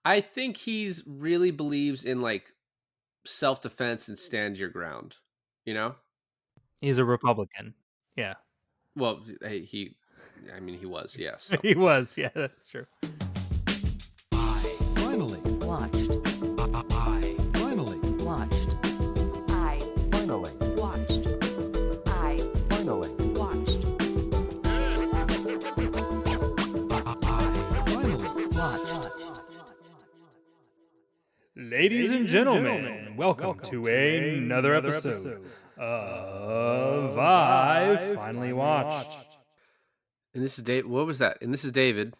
I think he's really believes in like self-defense and stand your ground, you know? He's a Republican. Yeah. Well, I mean, he was, yes. So He was. Yeah, that's true. I finally Watched. I finally Watched. I finally watched. I finally watched. I finally Watched. Ladies and gentlemen, welcome to another episode of I Finally Watched. and this is Dave. What was that? And this is David,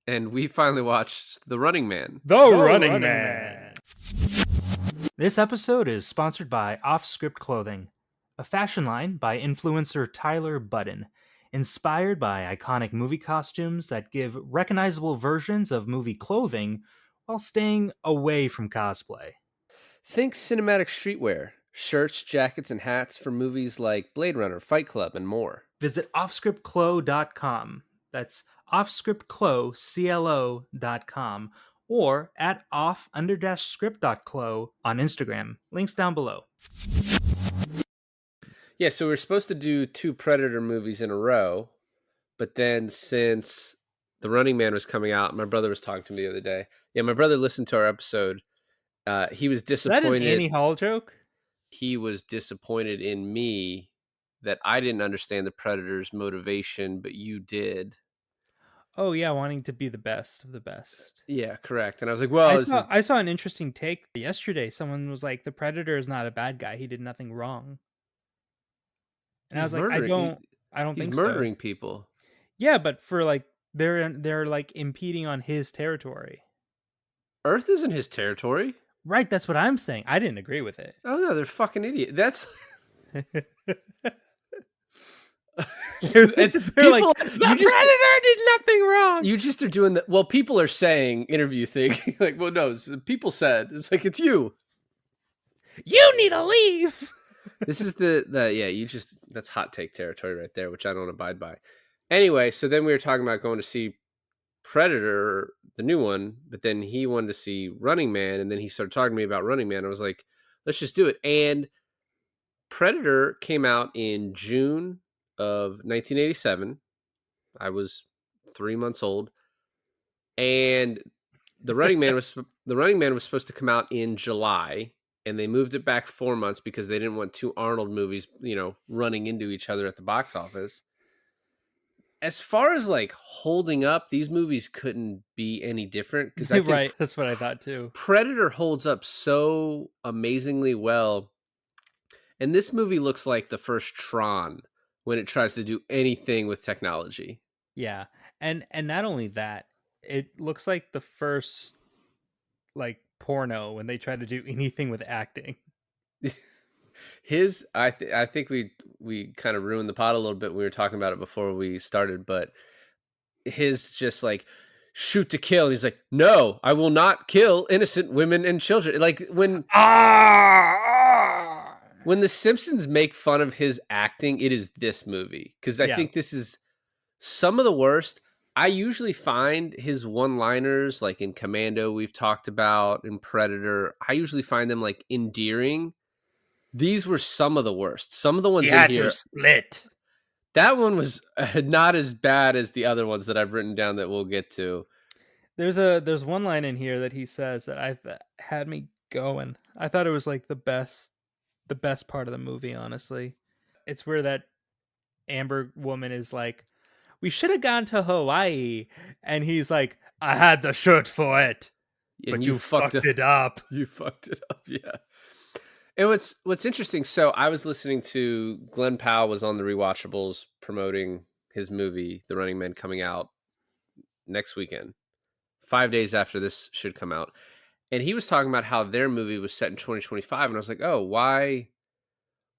and we finally watched The Running Man. The Running Man. This episode is sponsored by Off Script Clothing, a fashion line by influencer Tyler Budden, inspired by iconic movie costumes that give recognizable versions of movie clothing while staying away from cosplay. Think cinematic streetwear, shirts, jackets, and hats for movies like Blade Runner, Fight Club, and more. Visit offscriptclo.com. That's offscriptclo.com or at off_script.clo on Instagram. Links down below. Yeah, so we were supposed to do 2 Predator movies in a row, but then since The Running Man was coming out, my brother was talking to me the other day. Yeah, my brother listened to our episode. He was Is that an disappointed. Annie Hall joke? He was disappointed in me that I didn't understand the Predator's motivation, but you did. Oh yeah, wanting to be the best of the best. Yeah, correct. And I was like, well, I saw an interesting take yesterday. Someone was like, the Predator is not a bad guy. He did nothing wrong. And I was like, I don't he's think murdering so. people. Yeah, but for like they're like impeding on his territory. Earth isn't his territory. Right, that's what I'm saying. I didn't agree with it. Oh no, they're fucking idiot. That's They're like, people. the Predator did nothing wrong. You just are doing that. Well, people are saying interview thing. Like, well, no, people said it's like it's you. You need to leave. This is the yeah. That's hot take territory right there, which I don't abide by. Anyway, so then we were talking about going to see Predator, the new one, but then he wanted to see Running Man, and then he started talking to me about Running Man. I was like, let's just do it. And Predator came out in June of 1987. I was 3 months old, and the Running Man was supposed to come out in July, and they moved it back 4 months because they didn't want 2 Arnold movies, running into each other at the box office. As far as like holding up, these movies couldn't be any different because I think Right, that's what I thought too. Predator holds up so amazingly well, and this movie looks like the first Tron when it tries to do anything with technology. Yeah, and not only that, it looks like the first like porno when they try to do anything with acting. I think we kind of ruined the pot a little bit when we were talking about it before we started, but his just like shoot to kill, and he's like, no, I will not kill innocent women and children. Like when the Simpsons make fun of his acting, it is this movie, because I think this is some of the worst. I usually find his one-liners, like in Commando, we've talked about, in Predator, I usually find them like endearing. These were some of the worst. Some of the ones in here, split. that one was not as bad as the other ones that I've written down that we'll get to. There's one line in here that he says that had me going. I thought it was like the best part of the movie, honestly. It's where that Amber woman is like, we should have gone to Hawaii, and he's like, I had the shirt for it, And but you fucked it up. You fucked it up, yeah. And what's interesting, so I was listening to Glenn Powell was on the Rewatchables promoting his movie, The Running Man, coming out next weekend, 5 days after this should come out. And he was talking about how their movie was set in 2025. And I was like, oh, why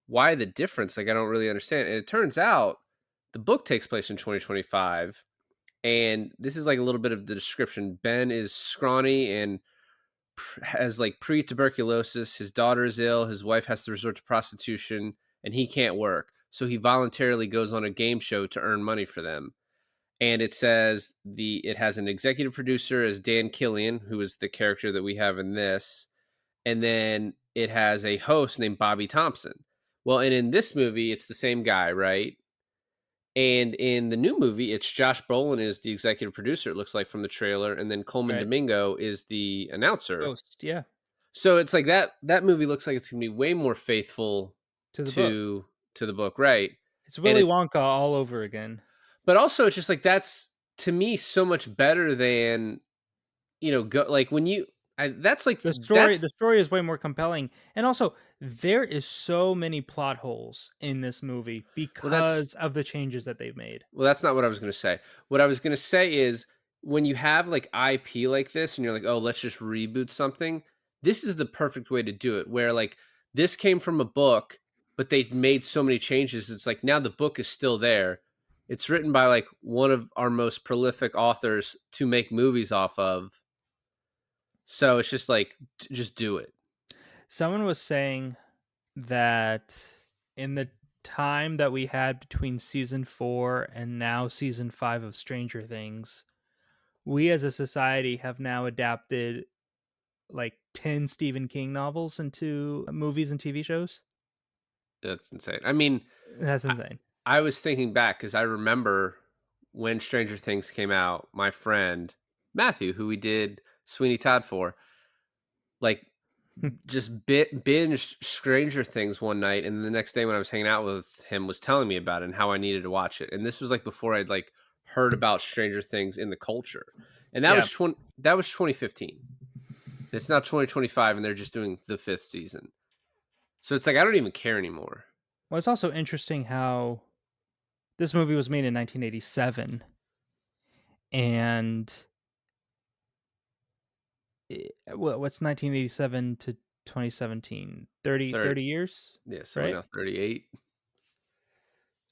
the difference? Like, I don't really understand. And it turns out the book takes place in 2025. And this is like a little bit of the description. Ben is scrawny and has like pre-tuberculosis. His daughter is ill. His wife has to resort to prostitution, and he can't work. So he voluntarily goes on a game show to earn money for them. and it says it has an executive producer as Dan Killian, who is the character that we have in this, and then it has a host named Bobby Thompson. Well, and in this movie, it's the same guy, right? And in the new movie, it's Josh Brolin is the executive producer, it looks like from the trailer, and then Coleman Right. Domingo is the announcer. Ghost, yeah, So it's like that movie looks like it's gonna be way more faithful to the book. to the book, right? It's And Willy it Wonka all over again. but also it's just like that's to me so much better than go like when you that's like that's The story is way more compelling, and also there is so many plot holes in this movie well that's because of the changes that they've made. Well, that's not what I was gonna say. What I was gonna say is when you have like IP like this and you're like, oh, let's just reboot something, this is the perfect way to do it. Where like this came from a book, but they made so many changes. It's like now the book is still there. It's written by like one of our most prolific authors to make movies off of. So it's just like just do it. Someone was saying that in the time that we had between season 4 and now season 5 of Stranger Things, we as a society have now adapted like 10 Stephen King novels into movies and TV shows. That's insane. I mean, That's I, insane. I was thinking back because I remember when Stranger Things came out, my friend Matthew, who we did Sweeney Todd for, like just binged Stranger Things one night, and the next day when I was hanging out with him, was telling me about it and how I needed to watch it. And this was like before I'd like heard about Stranger Things in the culture, and that Yeah. was 2015. It's now 2025, and they're just doing the 5th season. So it's like I don't even care anymore. Well, it's also interesting how this movie was made in 1987, and what's 1987 to 2017? 30 years, Yeah, so we're right? now 38.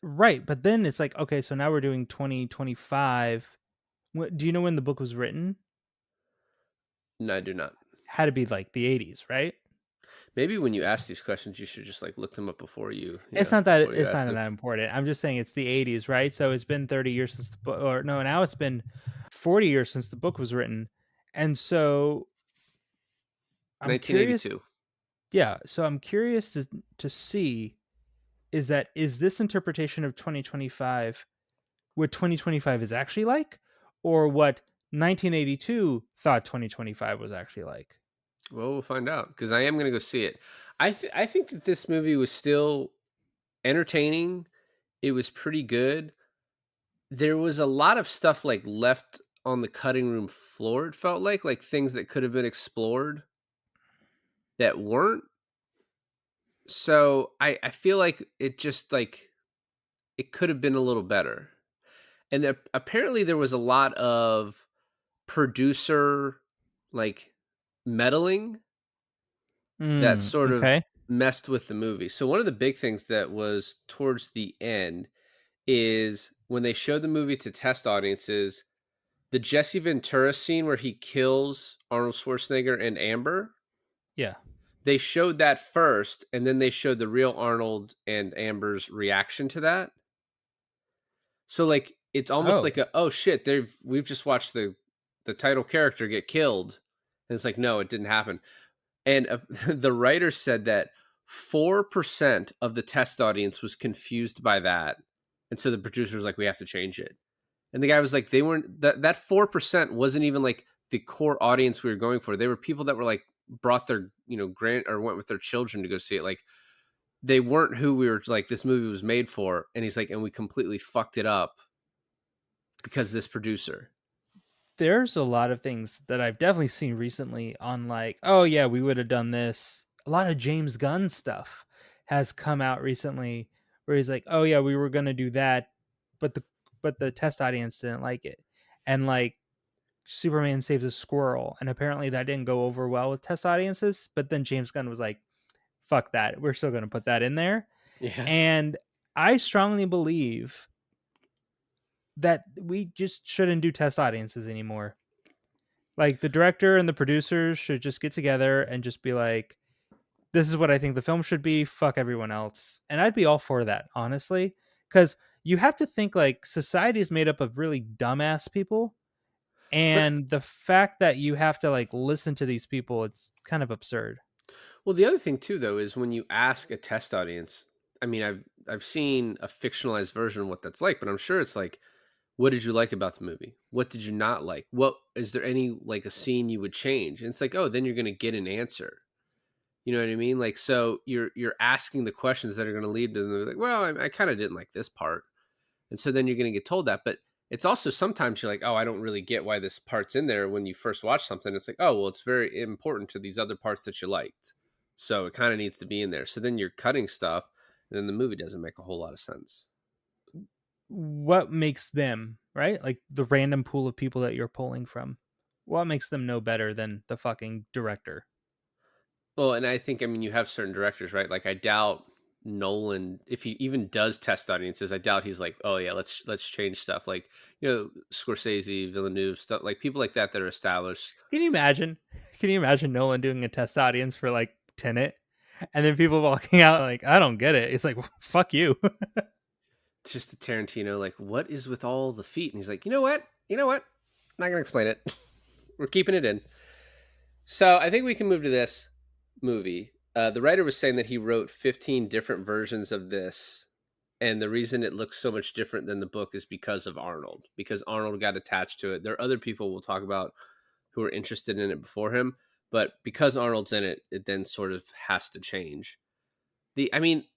Right, but then it's like, okay, so now we're doing 2025. Do you know when the book was written? No, I do not. Had to be like the 80s, right? Maybe when you ask these questions, you should just like look them up before you, It's not that before you it's ask not them. that important. I'm just saying it's the 80s, right? So it's been 30 years since the book, or no, now it's been 40 years since the book was written. And so I'm curious, 1982. yeah, so I'm curious to see is this interpretation of 2025 what 2025 is actually like, or what 1982 thought 2025 was actually like? Well, we'll find out because I am going to go see it. I think that this movie was still entertaining. It was pretty good. There was a lot of stuff like left on the cutting room floor. It felt like things that could have been explored that weren't. So I feel like it just like it could have been a little better. And apparently there was a lot of producer like meddling that sort of Okay. messed with the movie. So one of the big things that was towards the end is when they showed the movie to test audiences, the Jesse Ventura scene where he kills Arnold Schwarzenegger and Amber, Yeah. they showed that first, and then they showed the real Arnold and Amber's reaction to that. So like it's almost Oh. like oh shit, we've just watched the title character get killed. And it's like, no, it didn't happen. And the writer said that 4% of the test audience was confused by that. And so the producer was like, we have to change it. And the guy was like, they weren't, that 4% wasn't even like the core audience we were going for. They were people that were like, brought their, went with their children to go see it. Like, they weren't who we were like, this movie was made for. And he's like, and we completely fucked it up because this producer. There's a lot of things that I've definitely seen recently on like, oh yeah, we would have done this. A lot of James Gunn stuff has come out recently where he's like, oh yeah, we were gonna do that, but the test audience didn't like it. And like Superman saves a squirrel, and apparently that didn't go over well with test audiences, but then James Gunn was like, fuck that. We're still gonna put that in there. Yeah. And I strongly believe that we just shouldn't do test audiences anymore. Like the director and the producers should just get together and just be like, this is what I think the film should be. Fuck everyone else. And I'd be all for that, honestly. Because you have to think like society is made up of really dumbass people, But and the fact that you have to like listen to these people, it's kind of absurd. well, the other thing too, though, is when you ask a test audience. I mean, I've seen a fictionalized version of what that's like, but I'm sure it's like, what did you like about the movie? What did you not like? What is there any like a scene you would change? And it's like, oh, then you're going to get an answer. You know what I mean? Like, so you're asking the questions that are going to lead to them. Like, well, I kind of didn't like this part, and so then you're going to get told that. But it's also sometimes you're like, oh, I don't really get why this part's in there. When you first watch something, it's like, oh, well, it's very important to these other parts that you liked, so it kind of needs to be in there. So then you're cutting stuff, and then the movie doesn't make a whole lot of sense. What makes them, right? Like the random pool of people that you're pulling from. What makes them know better than the fucking director? Well, and I think, I mean, you have certain directors, right? Like, I doubt Nolan, if he even does test audiences, I doubt he's like, oh yeah, let's change stuff. Like, Scorsese, Villeneuve, stuff like people like that are established. Can you imagine? Can you imagine Nolan doing a test audience for like Tenet, and then people walking out like, I don't get it. It's like, fuck you. It's just a Tarantino, like, what is with all the feet? And he's like, you know what? I'm not gonna explain it. We're keeping it in. So I think we can move to this movie. The writer was saying that he wrote 15 different versions of this, and the reason it looks so much different than the book is because of Arnold, because Arnold got attached to it. There are other people we'll talk about who are interested in it before him, but because Arnold's in it, it then sort of has to change. The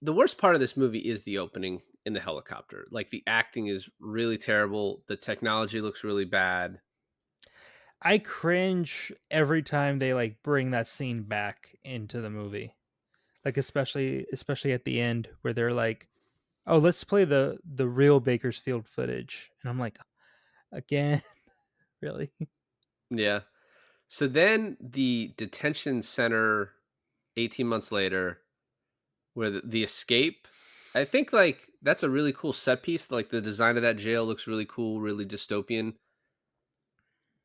worst part of this movie is the opening in the helicopter. Like, the acting is really terrible. The technology looks really bad. I cringe every time they like bring that scene back into the movie. Like especially at the end where they're like, "Oh, let's play the real Bakersfield footage." And I'm like, "Again? Really?" Yeah. So then the detention center 18 months later, where the escape, I think like that's a really cool set piece. Like, the design of that jail looks really cool, really dystopian.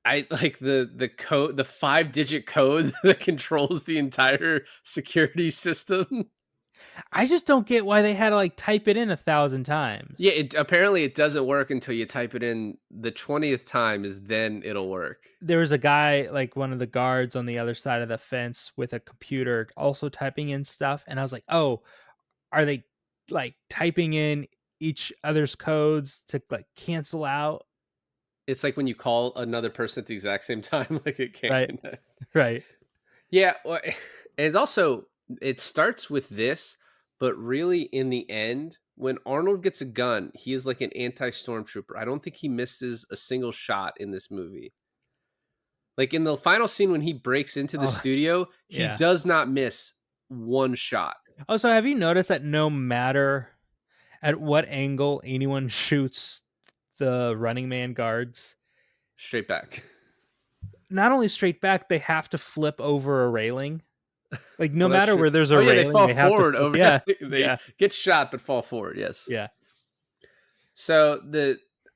I like the code, the 5-digit code that controls the entire security system. I just don't get why they had to like type it in 1,000 Yeah, times. it apparently it doesn't work until you type it in the 20th time, is then it'll work. There was a guy, like one of the guards on the other side of the fence with a computer also typing in stuff, and I was like, "Oh, are they like typing in each other's codes to like cancel out?" It's like when you call another person at the exact same time, like it can't Right. connect. Right. Yeah, well, it's also, it starts with this, but really in the end, when Arnold gets a gun, he is like an anti-stormtrooper. I don't think he misses a single shot in this movie. Like, in the final scene when he breaks into the Oh, studio, he yeah. does not miss one shot. Also, have you noticed that no matter at what angle anyone shoots the Running Man guards, Straight back. not only straight back, they have to flip over a railing. Like no Well, that's matter true. where there's Oh a yeah, they railing, fall they have to forward flip. over. Yeah. They Yeah. get shot but fall forward. Yes. Yeah. So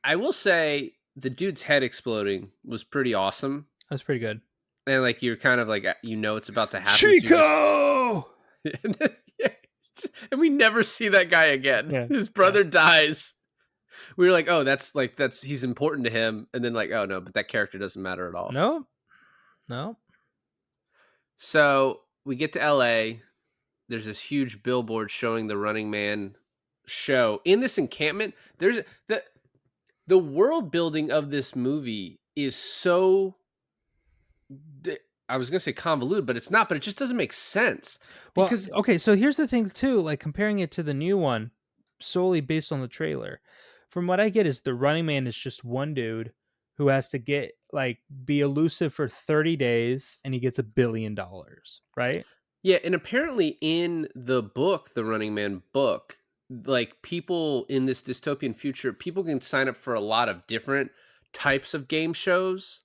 I will say the dude's head exploding was pretty awesome, That's pretty good. and like you're kind of like, it's about to happen. Chico! Yeah. And we never see that guy again. Yeah. His brother dies. We were like, oh, that's he's important to him, and then like, oh no, but that character doesn't matter at all. No. No. So we get to LA. There's this huge billboard showing the Running Man show in this encampment. There's the world building of this movie is so, I was gonna say convoluted, but it's not. But it just doesn't make sense Well, because okay, so here's the thing too, like comparing it to the new one solely based on the trailer. From what I get is the Running Man is just one dude who has to get like be elusive for 30 days and he gets $1 billion, right? yeah, and apparently in the book, the Running Man book, like people in this dystopian future, people can sign up for a lot of different types of game shows.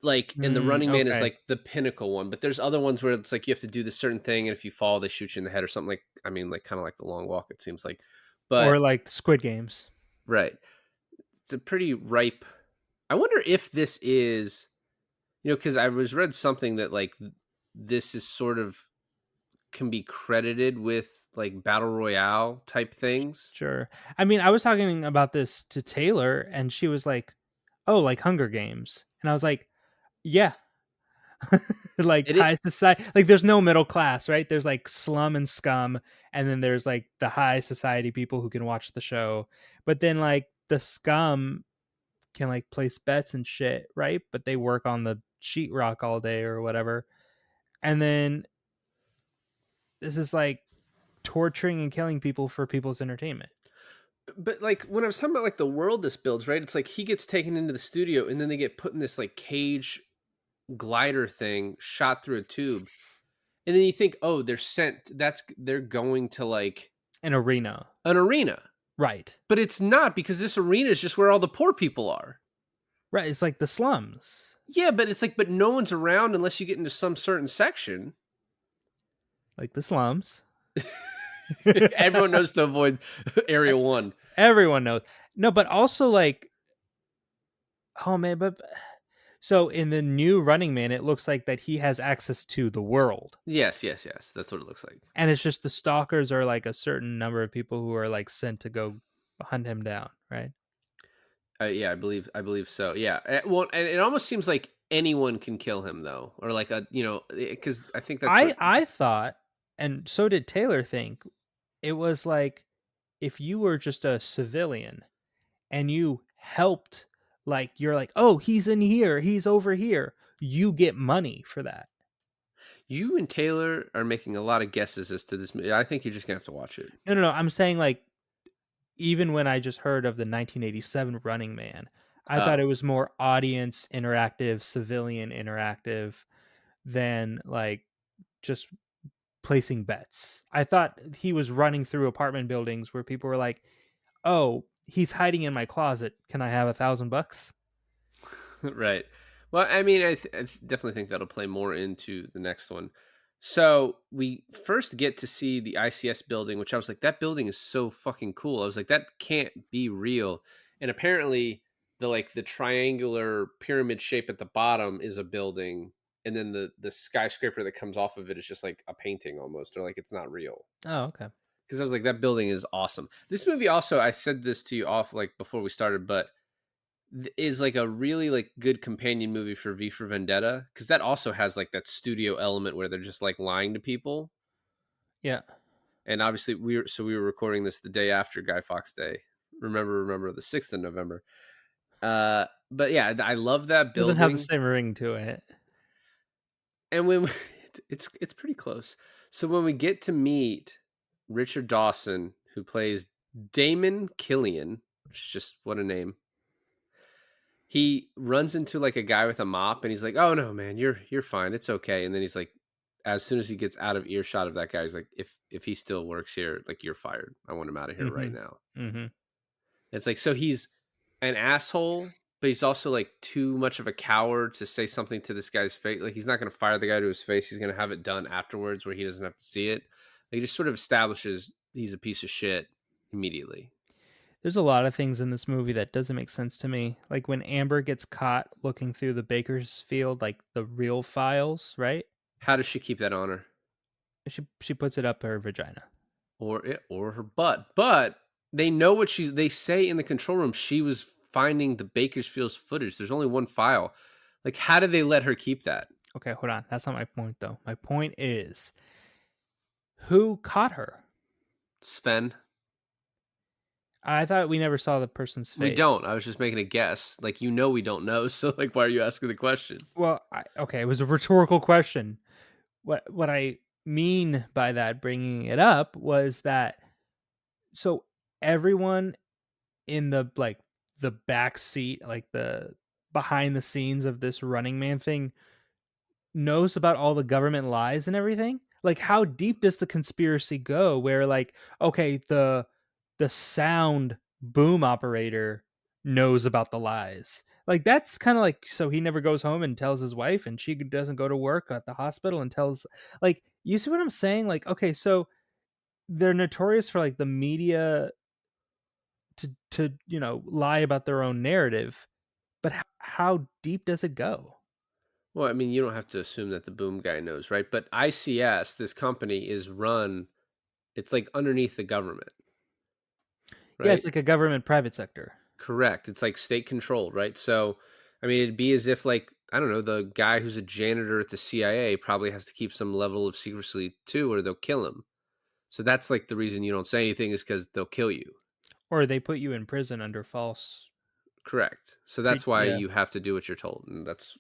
Like, and the Running Man is Okay. like the pinnacle one, but there's other ones where it's like you have to do this certain thing, and if you fall, they shoot you in the head or something. Like, I mean, like kind of like the Long Walk, it seems like. But Or like Squid Games. right, it's a pretty ripe. I wonder if this is, because I was read something that like this is sort of can be credited with like battle royale type things. Sure. I mean, I was talking about this to Taylor, and she was like, "Oh, like Hunger Games," and I was like, "Yeah." Like It high society, like there's no middle class, right? There's like slum and scum, and then there's like the high society people who can watch the show. But then like the scum can like place bets and shit, right? But they work on the sheetrock all day or whatever. And then this is like torturing and killing people for people's entertainment. But like when I was talking about like the world this builds, right? It's like he gets taken into the studio and then they get put in this like cage glider thing shot through a tube. And then you think, "Oh, they're going to like An arena. an arena." Right. But it's not, because this arena is just where all the poor people are. Right. It's like the slums. Yeah, but it's like but no one's around unless you get into some certain section. Like the slums. Everyone knows to avoid area 1. Everyone knows. No, but also like, oh man, but so in the new Running Man, it looks like that he has access to the world. Yes, yes, yes. That's what it looks like. And it's just the stalkers are like a certain number of people who are like sent to go hunt him down, right? Yeah, I believe so. Yeah. Well, and it almost seems like anyone can kill him though, or like because I think that's what. I thought, and so did Taylor think, it was like if you were just a civilian and you helped, like you're like, oh, he's in here, he's over here, you get money for that. You and Taylor are making a lot of guesses as to this movie. I think you're just gonna have to watch it. No. I'm saying like even when I just heard of the 1987 Running Man, I thought Oh, it was more audience interactive, civilian interactive than like just placing bets. I thought he was running through apartment buildings where people were like, "Oh, he's hiding in my closet. Can I have $1,000?" right. Well, I mean, definitely think that'll play more into the next one. So we first get to see the ICS building, which I was like, that building is so fucking cool. I was like, that can't be real. And apparently, the triangular pyramid shape at the bottom is a building, and then the skyscraper that comes off of it is just like a painting almost, or like it's not real. Oh, okay. Because I was like, that building is awesome. This movie also, I said this to you off like before we started, but is like a really like good companion movie for V for Vendetta, because that also has like that studio element where they're just like lying to people. Yeah. And obviously we were recording this the day after Guy Fawkes Day. Remember the 6th of November. But yeah, I love that Doesn't have the building. same ring to it. And when it's pretty close. So when we get to meet Richard Dawson, who plays Damon Killian, which is just what a name. He runs into like a guy with a mop and he's like, "Oh no, man, you're fine. It's okay." And then he's like, as soon as he gets out of earshot of that guy, he's like, if he still works here, like, you're fired. I want him out of here right Mhm. now. Mhm. It's like, so he's an asshole, but he's also like too much of a coward to say something to this guy's face. Like, he's not going to fire the guy to his face. He's going to have it done afterwards where he doesn't have to see it. Like, he just sort of establishes he's a piece of shit immediately. There's a lot of things in this movie that doesn't make sense to me. Like when Amber gets caught looking through the Bakersfield, like the real files, right? How does she keep that on her? She puts it up her vagina. Or her butt. But they know what they say in the control room. She was finding the Bakersfield's footage. There's only one file. Like, how did they let her keep that? Okay, hold on. That's not my point though. My point is, who caught her? Sven. I thought we never saw the person's face. We don't. I was just making a guess. Like, we don't know. So like, why are you asking the question? Well, okay, it was a rhetorical question. What I mean by that, bringing it up, was that so everyone in the like the back seat, like the behind the scenes of this Running Man thing, knows about all the government lies and everything. Like, how deep does the conspiracy go? Where like, okay, the sound boom operator knows about the lies. Like, that's kind of like, so he never goes home and tells his wife, and she doesn't go to work at the hospital and tells, like, you see what I'm saying? Like, okay, so they're notorious for like the media to lie about their own narrative, but how deep does it go? Well, I mean, you don't have to assume that the boom guy knows, right? But ICS, this company, is run It's like underneath the government, Yeah, it's right? like a government private sector. Correct. It's like state controlled, right? So, I mean, it'd be as if like I don't know, the guy who's a janitor at the CIA probably has to keep some level of secrecy too, or they'll kill him. So that's like the reason you don't say anything is because they'll kill you. Or they put you in prison under false Correct. So that's why yeah. you have to do what you're told, and that's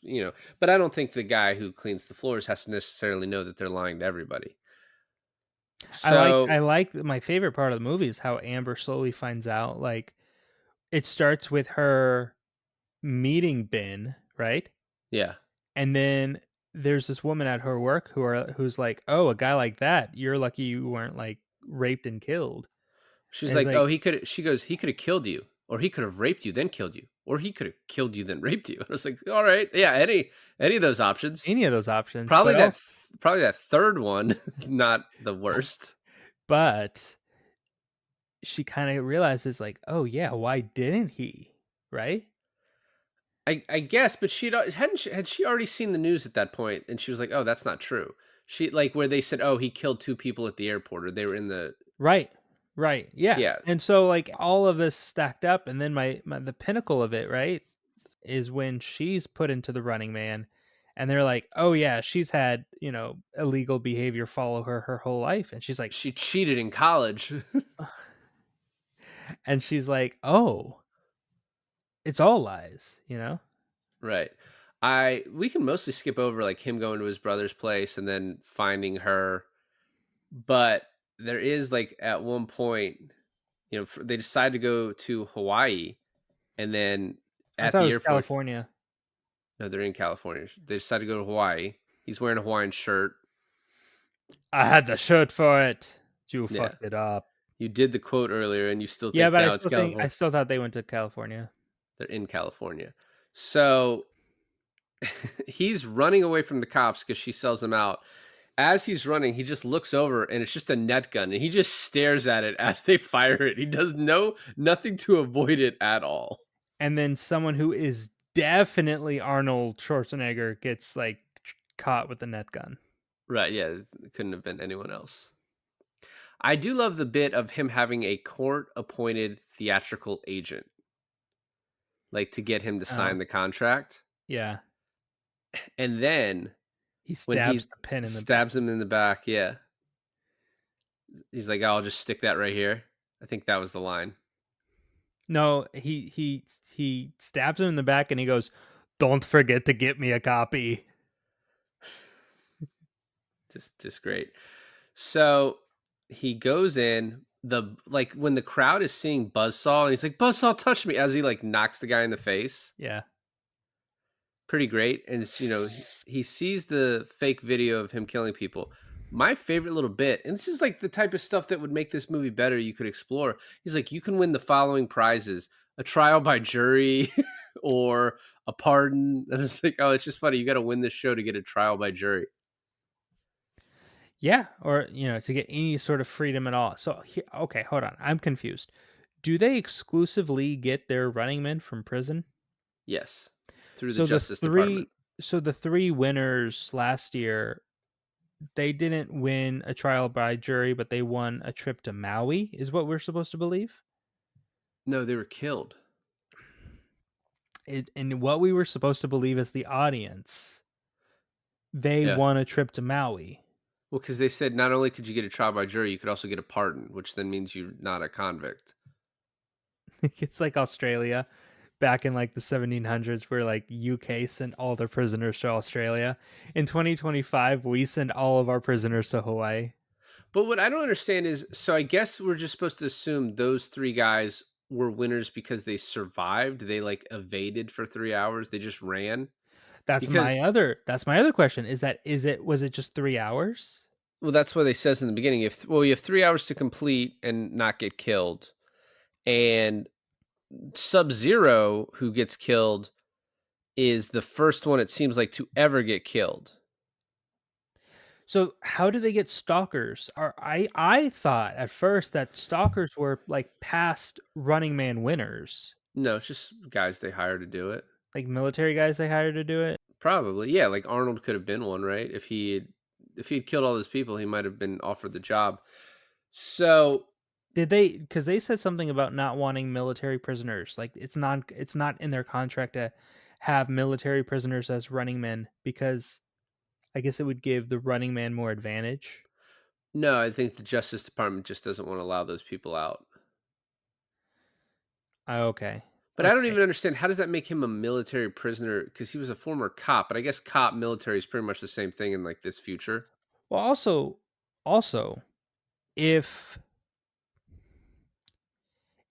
But I don't think the guy who cleans the floors has to necessarily know that they're lying to everybody. I So like my favorite part of the movie is how Amber slowly finds out, like, it starts with her meeting Ben, right? yeah, And then there's this woman at her work who's like, "Oh, a guy like that, you're lucky you weren't, like, raped and killed." she's And it's like, like, oh, he could. She goes, he could have killed you, or he could have raped you then killed you, or he could have killed you then raped you. I was like, all right, yeah, any of those options. any of those options, Probably but that. also Probably that third one, not the worst. but she kinda realizes, like, "Oh, yeah, why didn't he?" Right? I guess, but had she already seen the news at that point, and she was like, "Oh, that's not true." She like where they said, "Oh, he killed two people at the airport," or they were in the Right. Right. Yeah. yeah. And so, like, all of this stacked up, and then my the pinnacle of it, right, is when she's put into the Running Man, and they're like, "Oh yeah, she's had, illegal behavior follow her whole life." And she's like, She cheated in college. "Oh, it's all lies," you know? Right. We can mostly skip over like him going to his brother's place and then finding her, but there is like at one point, they decide to go to Hawaii, and then I at thought it the was airport, California. no, they're in California. They decide to go to Hawaii. He's wearing a Hawaiian shirt. I had the shirt for it. You Yeah. fucked it up. You did the quote earlier, and you still Yeah, think but now it's I California. still thought they went to California. They're in California. So he's running away from the cops because she sells him out. As he's running, he just looks over and it's just a net gun, and he just stares at it as they fire it. He does nothing to avoid it at all. And then someone who is definitely Arnold Schwarzenegger gets, like, caught with the net gun. Right, yeah, it couldn't have been anyone else. I do love the bit of him having a court-appointed theatrical agent, like to get him to sign Oh, the contract. yeah. And then He when he stabs the pin in the back. stabs him in the back, yeah, he's like, "I'll just stick that right here." I think that was the line. No, he stabs him in the back and he goes, "Don't forget to get me a copy." Just great. So he goes in like when the crowd is seeing Buzzsaw, and he's like, "Buzzsaw, touch me," as he like knocks the guy in the face. Yeah. Pretty great. And he sees the fake video of him killing people. My favorite little bit, and this is like the type of stuff that would make this movie better, you could explore. He's like, you can win the following prizes: a trial by jury or a pardon. And it's like, oh, it's just funny. You got to win this show to get a trial by jury. Yeah, or, to get any sort of freedom at all. So, okay, hold on. I'm confused. Do they exclusively get their running men from prison? Yes, through the So the Justice Department. three winners last year, they didn't win a trial by jury, but they won a trip to Maui, is what we're supposed to believe? No, they were killed. And what we were supposed to believe as the audience, they Yeah. won a trip to Maui. Well, because they said not only could you get a trial by jury, you could also get a pardon, which then means you're not a convict. It's like Australia back in, like, the 1700s, where, like, UK sent all their prisoners to Australia. In 2025, we send all of our prisoners to Hawaii. But what I don't understand is, so I guess we're just supposed to assume those three guys were winners because they survived. They like evaded for 3 hours. They just ran. That's my Because, other question. Was it just 3 hours? well, that's what they says in the beginning. You have 3 hours to complete and not get killed. And Sub-Zero, who gets killed, is the first one, it seems like, to ever get killed. So how do they get stalkers? I thought at first that stalkers were, like, past Running Man winners, No, it's just guys they hire to do it. like military guys they hired to do it. Probably, yeah. Like Arnold could have been one, right? If he had killed all those people, he might have been offered the job. So Did they? Because they said something about not wanting military prisoners. Like it's not in their contract to have military prisoners as running men because I guess it would give the running man more advantage. no, I think the Justice Department just doesn't want to allow those people out. Oh, okay. But I don't Okay. even understand, how does that make him a military prisoner? Because he was a former cop, but I guess cop military is pretty much the same thing in like this future. Well, also, if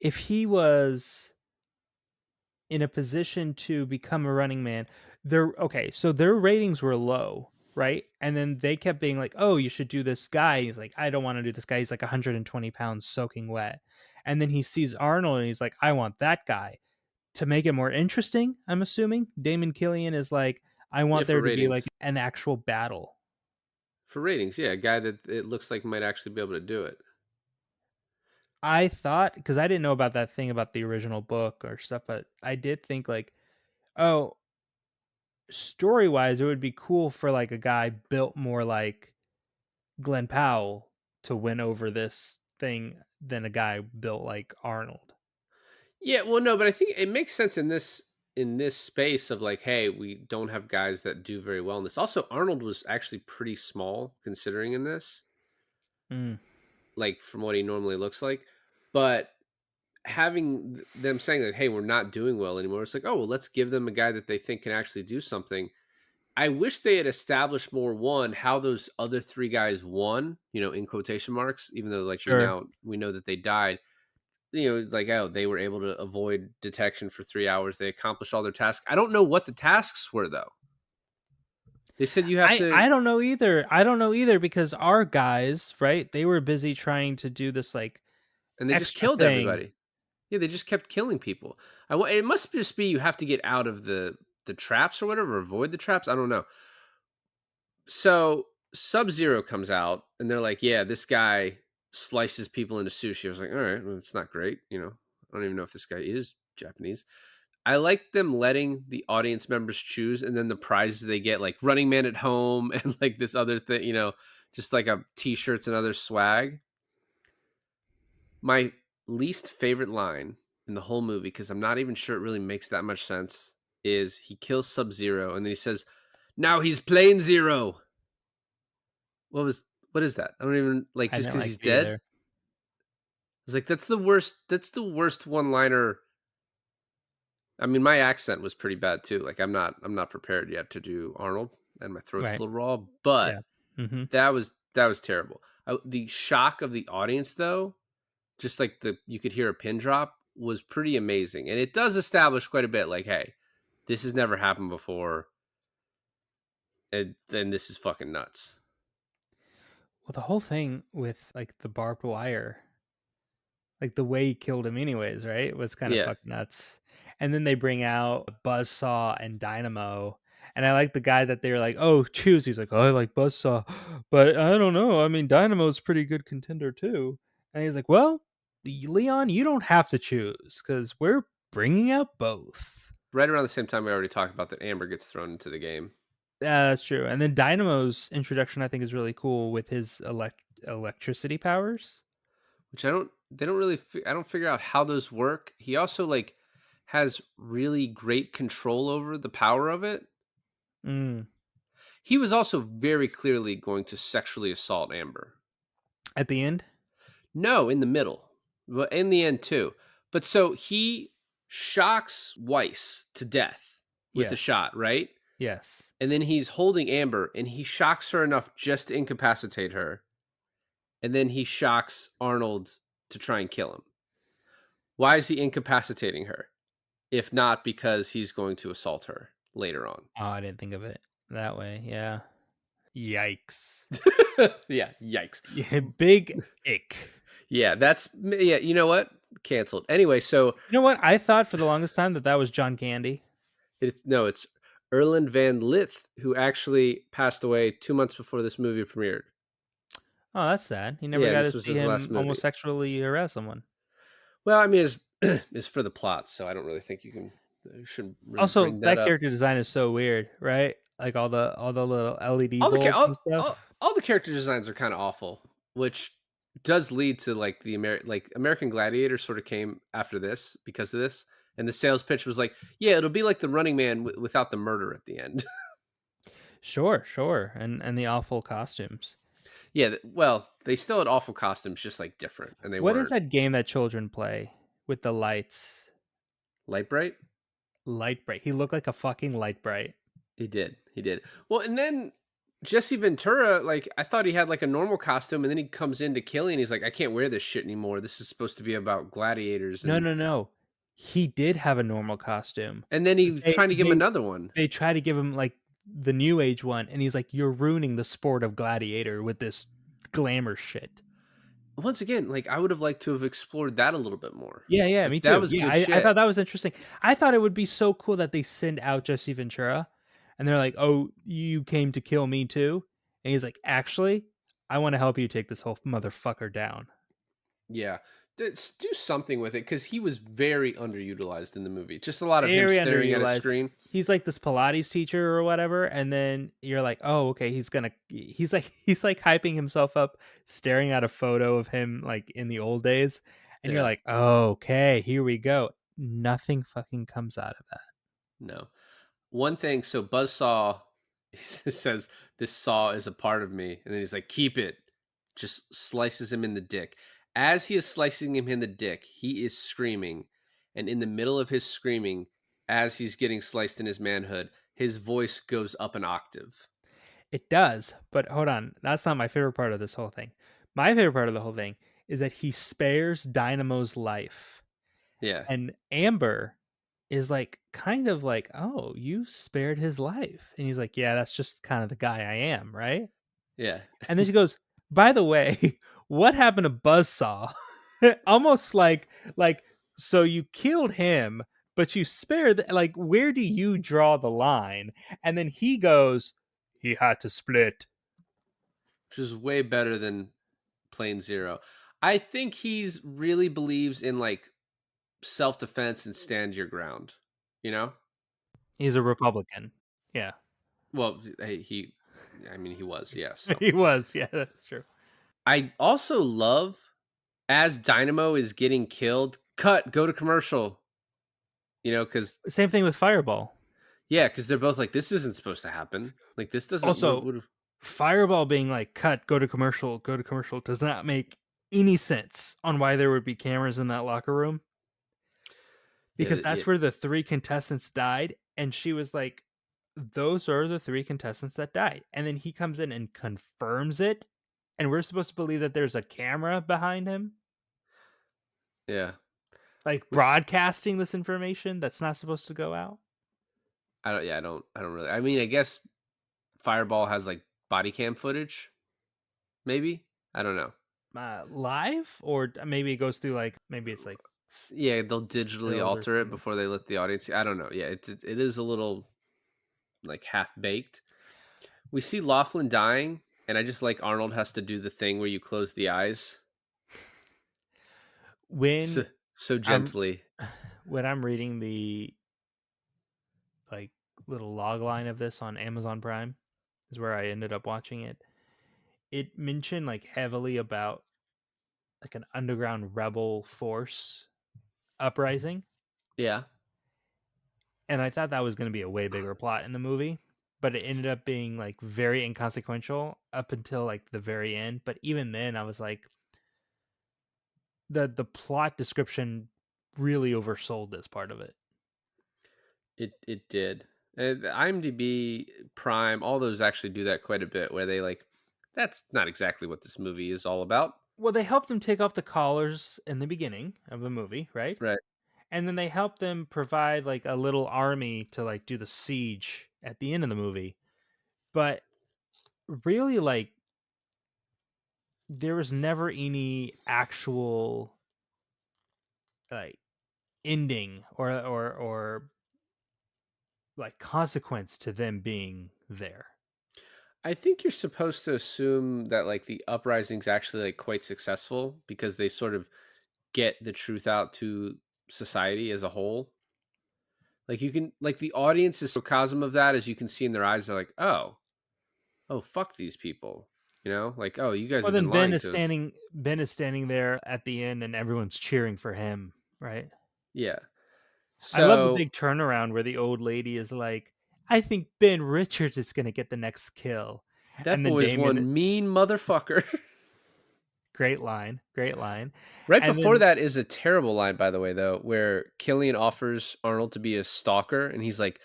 he was in a position to become a running man, so their ratings were low, right? And then they kept being like, "Oh, you should do this guy." He's like, "I don't want to do this guy. He's like 120 pounds soaking wet." And then he sees Arnold and he's like, "I want that guy." To make it more interesting, I'm assuming Damon Killian is like, "I Yeah, want for there to be like ratings. an actual battle." For ratings, yeah, a guy that it looks like might actually be able to do it. I thought, because I didn't know about that thing about the original book or stuff, but I did think like, oh, story wise, it would be cool for like a guy built more like Glenn Powell to win over this thing than a guy built like Arnold. Yeah, well, no, but I think it makes sense in this space of like, hey, we don't have guys that do very well in this. Also, Arnold was actually pretty small considering in this, Mm, like from what he normally looks like. But having them saying like, hey, we're not doing well anymore, it's like, oh well, let's give them a guy that they think can actually do something. I wish they had established more, one, how those other three guys won, in quotation marks, even though like sure. we know that they died. It's like, oh, they were able to avoid detection for 3 hours. They accomplished all their tasks. I don't know what the tasks were though. They said you have to, I don't know either. I don't know either because our guys, right? They were busy trying to do this like and they just extra killed thing. everybody. Yeah, they just kept killing people. It must just be you have to get out of the traps or whatever, avoid the traps. I don't know. So Sub Zero comes out, and they're like, "Yeah, this guy slices people into sushi." I was like, "All right, well, it's not great." I don't even know if this guy is Japanese. I like them letting the audience members choose, and then the prizes they get, like Running Man at Home, and like this other thing, just like a T-shirts and other swag. My least favorite line in the whole movie, because I'm not even sure it really makes that much sense, is he kills Sub Zero, and then he says, "Now he's plain Zero." What is that? I don't even like, I just didn't because like he's it dead. either. It's like that's the worst. That's the worst one liner. I mean, my accent was pretty bad too. Like I'm not prepared yet to do Arnold, and my throat's a Right. little raw. But Yeah. Mm-hmm. that was terrible. The shock of the audience, though, just like you could hear a pin drop, was pretty amazing, and it does establish quite a bit. Like, hey, this has never happened before, and then this is fucking nuts. Well, the whole thing with like the barbed wire, like the way he killed him, anyways, right, was kind of Yeah, fucking nuts. And then they bring out Buzzsaw and Dynamo, and I like the guy that they're like, "Oh, choose." He's like, "Oh, I like Buzzsaw, but I don't know. I mean, Dynamo's a pretty good contender too." And he's like, "Well, Leon, you don't have to choose because we're bringing out both." right around the same time we already talked about that Amber gets thrown into the game. Yeah, that's true. And then Dynamo's introduction, I think, is really cool with his electricity powers. Which I don't they don't really I don't figure out how those work. He also like has really great control over the power of it. Mm. He was also very clearly going to sexually assault Amber. At the end, No, in the middle. But in the end too. But so he shocks Weiss to death with the yes, shot, right? yes. And then he's holding Amber and he shocks her enough just to incapacitate her. And then he shocks Arnold to try and kill him. Why is he incapacitating her? If not because he's going to assault her later on. Oh, I didn't think of it that way. Yeah. Yikes. Yeah, yikes. Yeah, big ick. Yeah, you know what? Canceled. Anyway, so You know what? I thought for the longest time that was John Candy. it's Erland Van Lith, who actually passed away 2 months before this movie premiered. Oh, that's sad. You never Yeah, got this to was see his last him movie. homosexually harass someone. Well, I mean, it's for the plot, so I don't really think you shouldn't really Also, bring that that up. character design is so weird, right? Like all the little LED All the bulbs and all stuff. all the character designs are kind of awful, which does lead to like like American Gladiator sort of came after this because of this, and the sales pitch was like, yeah, it'll be like the Running Man without the murder at the end. Sure, sure, and the awful costumes. Yeah, well, they still had awful costumes, just like different, and they What is weren't that game that children play with the lights? light bright. Light bright. He looked like a fucking light bright. He did. He did. Well, and then Jesse Ventura, like I thought he had like a normal costume, and then he comes into Killing. And he's like, I can't wear this shit anymore. This is supposed to be about gladiators, No, no, no. He did have a normal costume. and then he was They trying to give him they another one. they try to give him like the new age one, and he's like, "You're ruining the sport of gladiator with this glamour shit." Once again, like I would have liked to have explored that a little bit more. Yeah, yeah, Like me that too. was Yeah, good I shit. thought that was interesting. I thought it would be so cool that they send out Jesse Ventura, and they're like, "Oh, you came to kill me too," and he's like, "Actually, I want to help you take this whole motherfucker down." Yeah. Do something with it because he was very underutilized in the movie. Just a lot of him Very staring at a underutilized. screen. He's like this Pilates teacher or whatever, and then you're like, "Oh, okay, he's like hyping himself up, staring at a photo of him like in the old days." And you're Yeah. like, "Oh, okay, here we go." Nothing fucking comes out of that. No. One thing, so Buzzsaw he says, "This saw is a part of me," and then he's like, "Keep it." Just slices him in the dick. As he is slicing him in the dick, he is screaming, and in the middle of his screaming, as he's getting sliced in his manhood, his voice goes up an octave. It does, but hold on. That's not my favorite part of this whole thing. My favorite part of the whole thing is that he spares Dynamo's life. Yeah, And Amber is like, kind of like, "Oh, you spared his life." And he's like, "Yeah, that's just kind of the guy I am, right?" yeah, And then she goes, "By the way, what happened to Buzzsaw?" Almost like, so you killed him, but you spared like, where do you draw the line? And then he goes, "He had to split." which is way better than Plain Zero. I think he's really believes in like self defense and stand your ground. You know, He's a Republican. Yeah. well, I mean, he was, yeah. So He was. Yeah, that's true. I also love as Dynamo is getting killed, cut, go to commercial. Because Same thing with Fireball. yeah, because they're both like, this isn't supposed to happen. Like this doesn't. Also, Fireball being like, "Cut, go to commercial," does not make any sense on why there would be cameras in that locker room, Yeah, because that's where the three contestants died. And she was like, "Those are the three contestants that died." And then he comes in and confirms it. And we're supposed to believe that there's a camera behind him, yeah. like broadcasting this information that's not supposed to go out. I don't. Yeah, I don't really. I mean, I guess Fireball has like body cam footage. Maybe I don't know. Live, or maybe it goes through like, maybe it's like Yeah, they'll digitally stilled or alter it something. before they let the audience. I don't know. Yeah, it is a little like half baked. We see Laughlin dying, and I just like Arnold has to do the thing where you close the eyes so When so I'm gently. when I'm reading the like little log line of this on Amazon Prime, is where I ended up watching it. It mentioned like heavily about like an underground rebel force uprising, Yeah. and I thought that was going to be a way bigger plot in the movie, but it ended up being like very inconsequential up until like the very end. But even then, I was like, the plot description really oversold this part of it. It did. The IMDb, Prime, all those actually do that quite a bit where they like that's not exactly what this movie is all about. Well, they helped him take off the collars in the beginning of the movie, right? Right. And then they helped them provide like a little army to like do the siege at the end of the movie. But really, like, there was never any actual like ending or like consequence to them being there. I think you're supposed to assume that like the uprising's actually like quite successful because they sort of get the truth out to society as a whole. Like you can like the audience is sarcasm of that as you can see in their eyes, they're like, oh, fuck these people. Like, oh, you guys Well, have then been lying to us. Ben is standing there at the end and everyone's cheering for him, right? Yeah. I love the So big turnaround where the old lady is like, "I think Ben Richards is gonna get the next kill." that And then boy is Damien, one mean motherfucker. great line, great line. Right And before then that is a terrible line, by the way, though, where Killian offers Arnold to be a stalker, and he's like,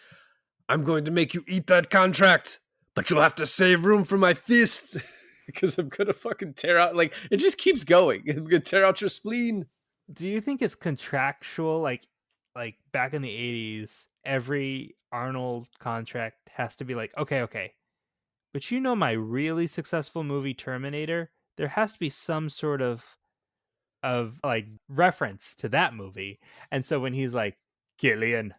I'm going to make you eat that contract, but you'll have to save room for my fist because I'm going to fucking tear out. Like, it just keeps going. I'm going to tear out your spleen. do you think it's contractual like back in the 80s, every Arnold contract has to be like, "Okay, okay. But my really successful movie Terminator, there has to be some sort of like reference to that movie." And so when he's like, "Killian,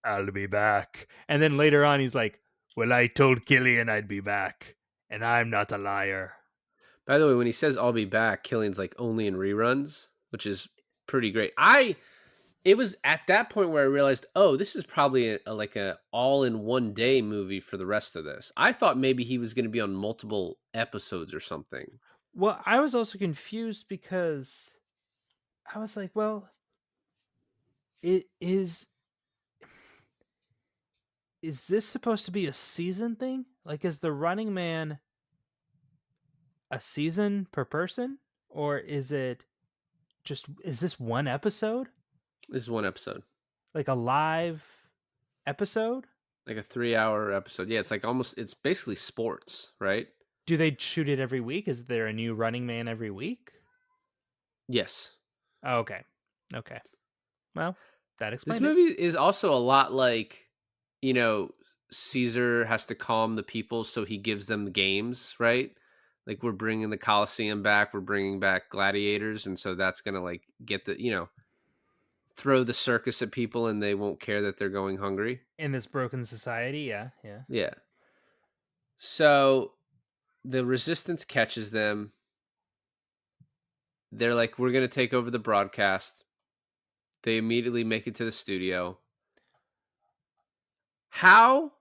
I'll be back." And then later on he's like, "Well, I told Killian I'd be back, and I'm not a liar." By the way, when he says I'll be back, Killian's like only in reruns, which is pretty great. It was at that point where I realized, oh, this is probably like a all in one day movie for the rest of this. I thought maybe he was going to be on multiple episodes or something. Well, I was also confused because I was like, well, it is this supposed to be a season thing? Like, is the Running Man a season per person? Or is this one episode? This is one episode, Like a live episode? like a 3 hour episode. Yeah, it's like almost, it's basically sports, right? Do they shoot it every week? Is there a new Running Man every week? Yes. Oh, okay. Okay. Well, that This explained it. movie is also a lot like, you know, Caesar has to calm the people, so he gives them games, right? Like we're bringing the Colosseum back, we're bringing back gladiators, and so that's gonna like get throw the circus at people, and they won't care that they're going hungry. In this broken society, yeah, yeah. Yeah. So the resistance catches them. They're like, we're gonna take over the broadcast. They immediately make it to the studio. How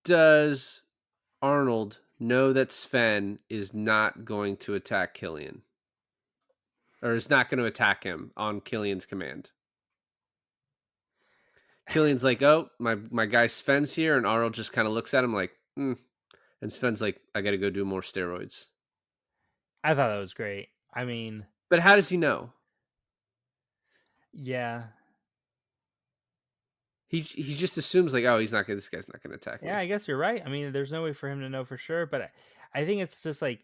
does Arnold know that Sven is not going to attack Killian? Or is not going to attack him on Killian's command? Killian's like, oh, my guy Sven's here, and Arnold just kind of looks at him like, and Sven's like, I got to go do more steroids. I thought that was great. I mean, But how does he know? yeah. He just assumes like, oh, this guy's not going to attack Yeah, me. I guess you're right. I mean, there's no way for him to know for sure, but I think it's just like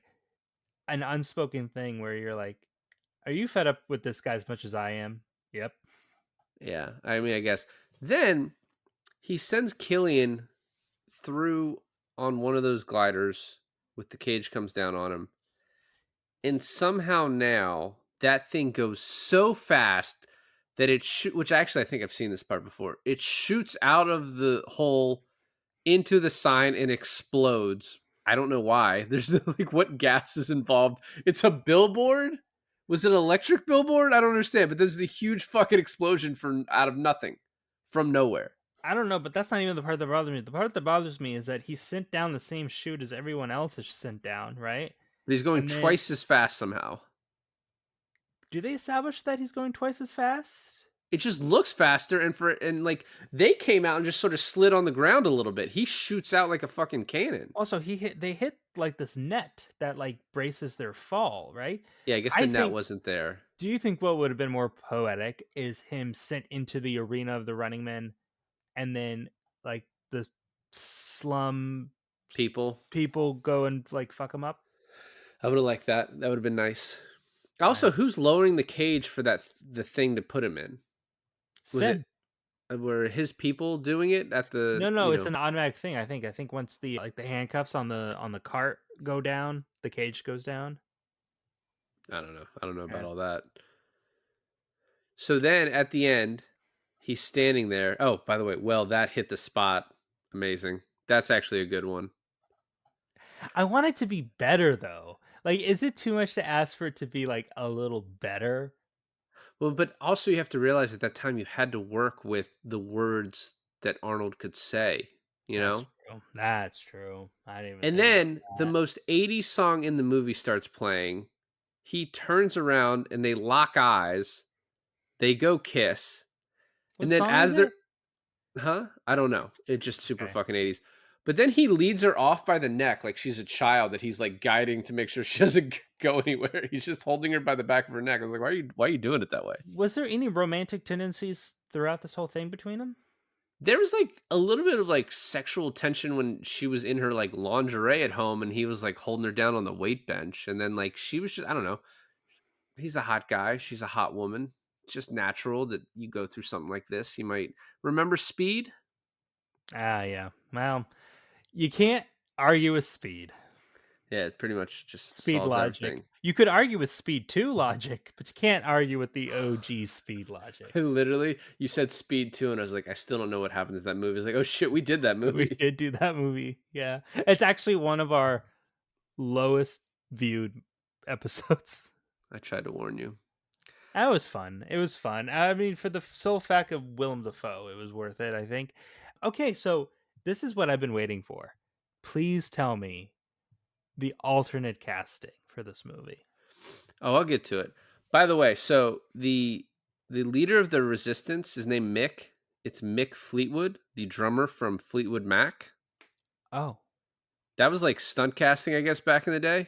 an unspoken thing where you're like, are you fed up with this guy as much as I am? Yep. Yeah, I mean, I guess. Then he sends Killian through on one of those gliders with the cage comes down on him. And somehow now that thing goes so fast that which actually I think I've seen this part before. It shoots out of the hole into the sign and explodes. I don't know why. There's like what gas is involved. It's a billboard. Was it an electric billboard? I don't understand. But there's the huge fucking explosion from out of nothing, from nowhere. I don't know, but that's not even the part that bothers me. The part that bothers me is that he sent down the same chute as everyone else is sent down, right? But he's going And then, twice as fast somehow. do they establish that he's going twice as fast? It just looks faster, and like they came out and just sort of slid on the ground a little bit. He shoots out like a fucking cannon. Also, they hit like this net that like braces their fall, right? Yeah, I guess the I net think wasn't there. Do you think what would have been more poetic is him sent into the arena of the Running Men and then like the slum People, people go and like fuck him up? I would have liked that. That would have been nice. Also, who's lowering the cage for the thing to put him in? Was it Sven. were his people doing it at the No, it's an automatic thing. I think once the like the handcuffs on the cart go down, the cage goes down. I don't know. I don't know about Yeah. all that. So then at the end, he's standing there. Oh, by the way, well, that hit the spot. Amazing. That's actually a good one. I want it to be better though. Like, is it too much to ask for it to be like a little better? Well, but also you have to realize at that time you had to work with the words that Arnold could say, you That's know? true. That's true. I didn't even And think about then the that. most 80s song in the movie starts playing. He turns around and they lock eyes. They go kiss. And What then song is as they're it? huh? I don't know. It's just super Okay. fucking 80s. But then he leads her off by the neck like she's a child that he's like guiding to make sure she doesn't go anywhere. He's just holding her by the back of her neck. I was like, why are you doing it that way? Was there any romantic tendencies throughout this whole thing between them? There was like a little bit of like sexual tension when she was in her like lingerie at home and he was like holding her down on the weight bench. And then like she was just, I don't know. He's a hot guy. She's a hot woman. It's just natural that you go through something like this. You might remember Speed. Ah, yeah. Well, you can't argue with speed. Yeah, it pretty much just Speed solves logic. everything. You could argue with Speed 2 logic, but you can't argue with the OG Speed logic. Literally, you said Speed 2, and I was like, I still don't know what happens in that movie. It's like, oh shit, we did that We movie. did do that movie. Yeah. It's actually one of our lowest viewed episodes. I tried to warn you. That was fun. It was fun. I mean, for the sole fact of Willem Dafoe, it was worth it, I think. Okay, so this is what I've been waiting for. Please tell me the alternate casting for this movie. Oh, I'll get to it. By the way, so the leader of the resistance is named Mick. It's Mick Fleetwood, the drummer from Fleetwood Mac. Oh, That was like stunt casting, I guess, back in the day.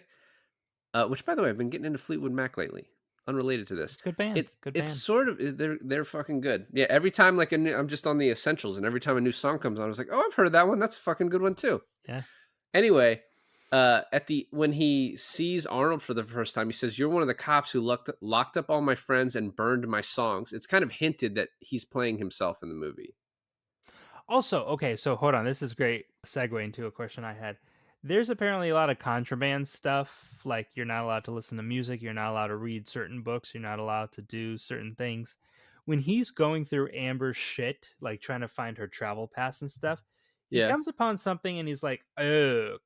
Which, by the way, I've been getting into Fleetwood Mac lately. Unrelated to this, it's a good band. Good it's band. sort of they're fucking good. Yeah, every time like I'm just on the essentials, and every time a new song comes on, I was like, oh, I've heard of that one. That's a fucking good one too. Yeah. Anyway, at the when he sees Arnold for the first time, he says, "You're one of the cops who locked up all my friends and burned my songs." It's kind of hinted that he's playing himself in the movie. Also, okay, so hold on. This is great segue into a question I had. There's apparently a lot of contraband stuff, like you're not allowed to listen to music, you're not allowed to read certain books, you're not allowed to do certain things. When he's going through Amber's shit, like trying to find her travel pass and stuff, he Yeah, comes upon something and he's like, "Oh,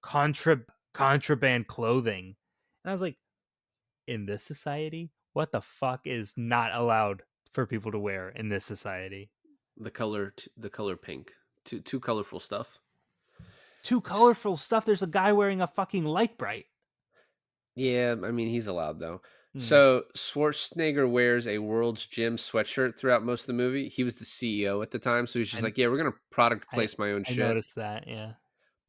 contraband clothing." And I was like, in this society, what the fuck is not allowed for people to wear in this society? the color pink, too colorful stuff. Too S- colorful stuff. There's a guy wearing a fucking light bright. Yeah, I mean he's allowed though. Hmm. So Schwarzenegger wears a World's Gym sweatshirt throughout most of the movie. He was the CEO at the time, so he's just I like, "Yeah, we're gonna product I place my own I shit." noticed that. Yeah.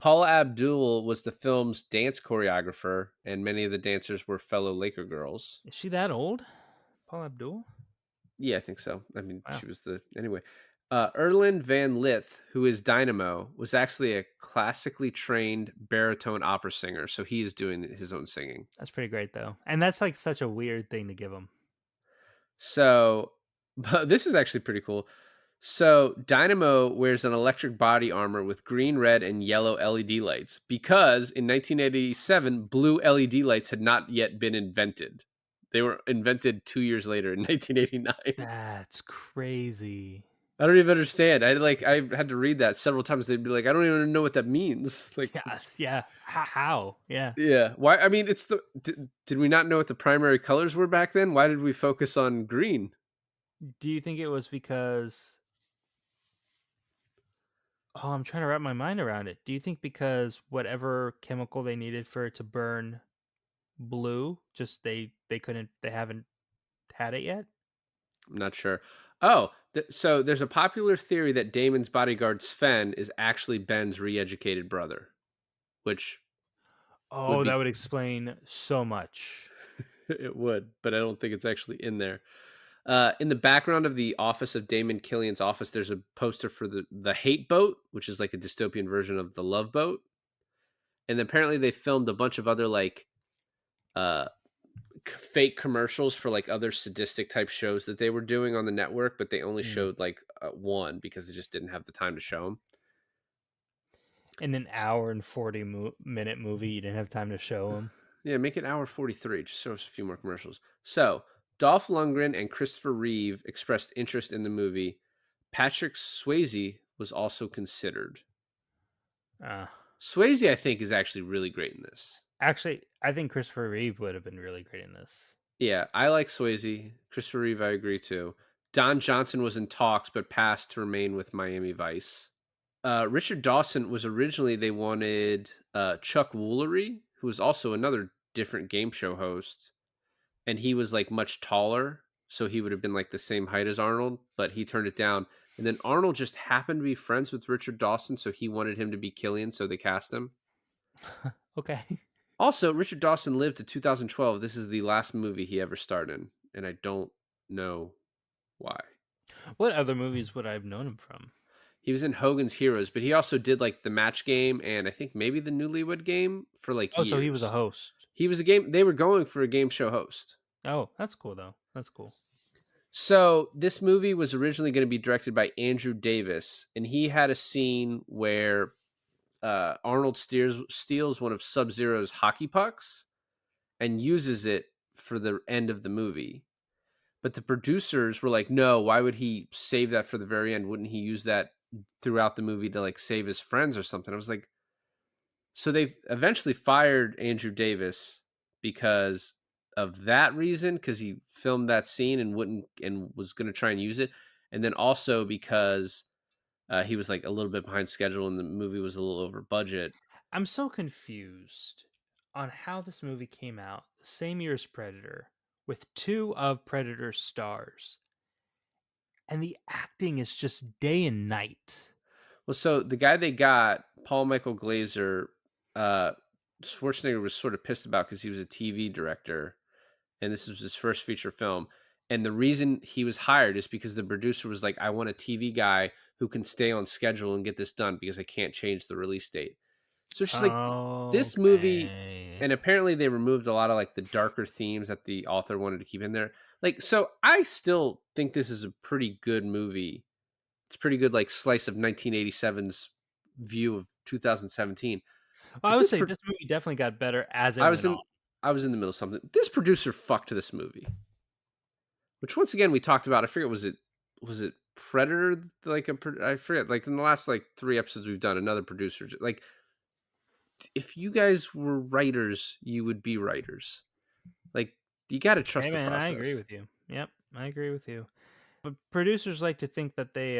Paula Abdul was the film's dance choreographer, and many of the dancers were fellow Laker girls. Is she that old? Paul Abdul? Yeah, I think so. I mean, Wow. she was the anyway. Erland Van Lith, who is Dynamo, was actually a classically trained baritone opera singer, so he is doing his own singing. That's pretty great though. And that's like such a weird thing to give him. So, but this is actually pretty cool. So, Dynamo wears an electric body armor with green, red, and yellow LED lights because in 1987, blue LED lights had not yet been invented. They were invented 2 years later in 1989. That's crazy. I don't even understand. I had to read that several times. They'd be like, I don't even know what that means. Like, Yes. Yeah. How? Yeah. yeah. Why? I mean, did we not know what the primary colors were back then? Why did we focus on green? Do you think it was because oh, I'm trying to wrap my mind around it. Do you think because whatever chemical they needed for it to burn blue, just they haven't had it yet? I'm not sure. Oh, so there's a popular theory that Damon's bodyguard Sven is actually Ben's re-educated brother, which would Oh, that be would explain so much. it would, but I don't think it's actually in there. In the background of the office of Damon Killian's office, there's a poster for the Hate Boat, which is like a dystopian version of the Love Boat. And apparently they filmed a bunch of other like uh fake commercials for like other sadistic type shows that they were doing on the network, but they only Hmm. showed like one because they just didn't have the time to show them. In an hour and 40 minute movie, you didn't have time to show them. Yeah, make it hour 43. Just show us a few more commercials. So Dolph Lundgren and Christopher Reeve expressed interest in the movie. Patrick Swayze was also considered. Uh, Swayze, I think, is actually really great in this. Actually, I think Christopher Reeve would have been really great in this. Yeah, I like Swayze. Christopher Reeve, I agree too. Don Johnson was in talks but passed to remain with Miami Vice. Richard Dawson was originally they wanted Chuck Woolery, who was also another different game show host, and he was like much taller, so he would have been like the same height as Arnold, but he turned it down. And then Arnold just happened to be friends with Richard Dawson, so he wanted him to be Killian, so they cast him. Okay. Also, Richard Dawson lived to 2012. This is the last movie he ever starred in, and I don't know why. What other movies would I have known him from? He was in Hogan's Heroes, but he also did like the Match Game and I think maybe the Newlywed Game for like Oh, years. so he was a host. He was a game. They were going for a game show host. Oh, that's cool though. That's cool. So this movie was originally going to be directed by Andrew Davis, and he had a scene where Arnold steals one of Sub-Zero's hockey pucks and uses it for the end of the movie. But the producers were like, no, why would he save that for the very end? Wouldn't he use that throughout the movie to like save his friends or something? I was like, so they eventually fired Andrew Davis because of that reason, because he filmed that scene and wouldn't and was going to try and use it. And then also because he was like a little bit behind schedule and the movie was a little over budget. I'm so confused on how this movie came out the same year as Predator with two of Predator's stars. And the acting is just day and night. Well, so the guy they got, Paul Michael Glazer, Schwarzenegger was sort of pissed about because he was a TV director and this was his first feature film. And the reason he was hired is because the producer was like, I want a TV guy who can stay on schedule and get this done because I can't change the release date. So it's just like this movie, and apparently they removed a lot of like the darker themes that the author wanted to keep in there. Like, so I still think this is a pretty good movie. It's pretty good, like slice of 1987's view of 2017. Well, I would say this movie definitely got better as it went on. I was in the middle of something. This producer fucked this movie, which once again we talked about. I forget was it Predator? I forget. Like in the last like 3 episodes we've done, another producer like. If you guys were writers, you would be writers. Like you got to trust the process. I agree with you. Yep, I agree with you. But producers like to think that they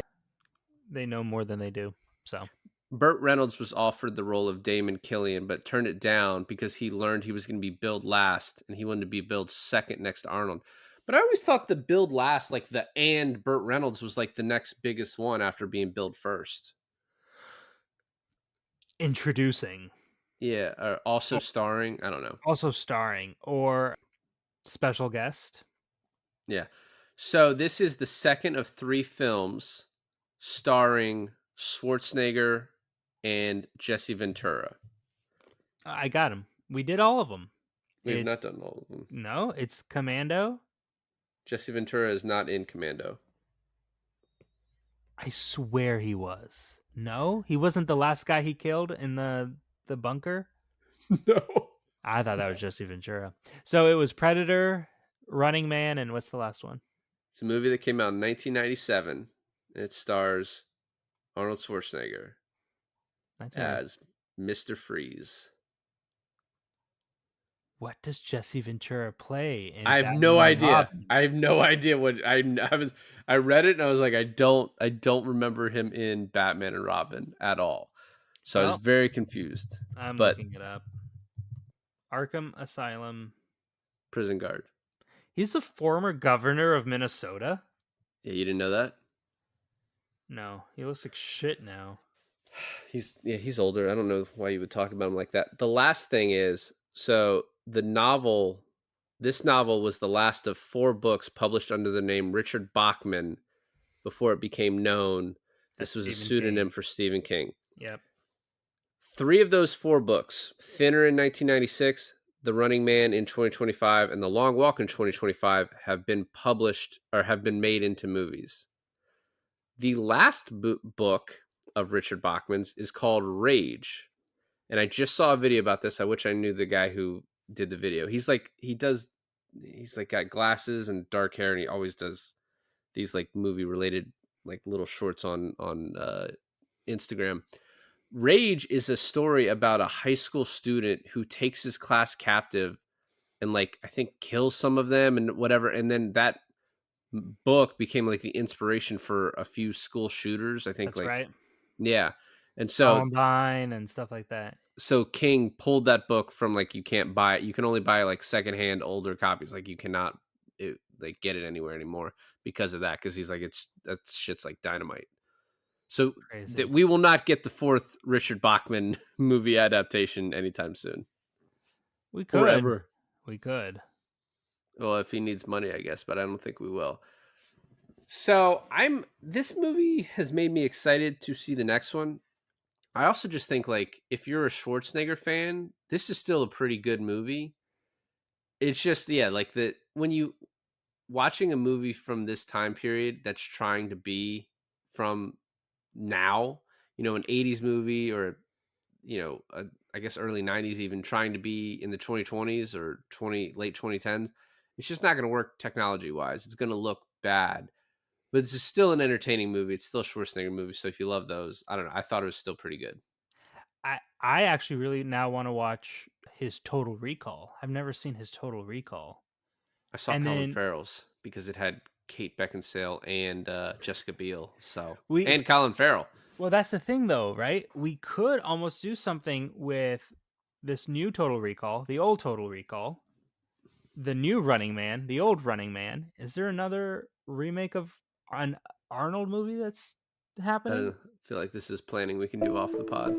know more than they do. So Burt Reynolds was offered the role of Damon Killian, but turned it down because he learned he was going to be billed last, and he wanted to be billed second next to Arnold. But I always thought the billed last, like Burt Reynolds was like the next biggest one after being billed first. Introducing. Yeah, also starring. I don't know. Also starring or special guest. Yeah. So this is the second of 3 films starring Schwarzenegger and Jesse Ventura. I got him. We did all of them. We have not done all of them. No, it's Commando. Jesse Ventura is not in Commando. I swear he was. No, he wasn't the last guy he killed in the bunker. No, I thought that was Jesse Ventura. So it was Predator, Running Man, and what's the last one? It's a movie that came out in 1997. It stars Arnold Schwarzenegger as Mr. Freeze. What does Jesse Ventura play? I have no idea. I have no idea what I read it and I was like, I don't remember him in Batman and Robin at all. So I was very confused. I'm looking it up. Arkham Asylum. Prison guard. He's the former governor of Minnesota. Yeah, you didn't know that? No, he looks like shit now. He's older. I don't know why you would talk about him like that. The last thing is, so this novel was the last of 4 books published under the name Richard Bachman before it became known. This was a pseudonym for Stephen King. Yep. 3 of those 4 books, Thinner in 1996, The Running Man in 2025, and The Long Walk in 2025, have been published or have been made into movies. The last book of Richard Bachman's is called Rage. And I just saw a video about this. I wish I knew the guy who did the video. He's got glasses and dark hair, and he always does these like movie related like little shorts on Instagram. Rage is a story about a high school student who takes his class captive and like I think kills some of them and whatever, and then that book became like the inspiration for a few school shooters. I think that's right. Yeah. And so Columbine and stuff like that. King pulled that book from, like, you can't buy it. You can only buy, like, secondhand older copies. Like, you cannot like, get it anywhere anymore because of that. Because he's like, it's that shit's like dynamite. So that Crazy. we will not get the fourth Richard Bachman movie adaptation anytime soon. We Or could. ever. We could. Well, if he needs money, I guess, but I don't think we will. So this movie has made me excited to see the next one. I also just think, like, if you're a Schwarzenegger fan, this is still a pretty good movie. It's just, yeah, like, when you watching a movie from this time period that's trying to be from now, an 80s movie, or, I guess early 90s, even trying to be in the 2020s or late 2010s, it's just not going to work technology wise. It's going to look bad. But this is still an entertaining movie. It's still a Schwarzenegger movie. So if you love those, I don't know. I thought it was still pretty good. I actually really now want to watch his Total Recall. I've never seen his Total Recall. I saw And Colin then Farrell's because it had Kate Beckinsale and Jessica Biel. we And Colin Farrell. well, that's the thing though, right? We could almost do something with this new Total Recall, the old Total Recall, the new Running Man, the old Running Man. Is there another remake of an Arnold movie that's I happening? don't feel like this is planning we can do off the pod.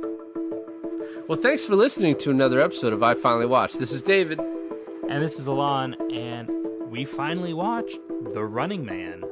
Well, thanks for listening to another episode of I Finally Watched. This is David. And this is Alon, and we finally watched The Running Man.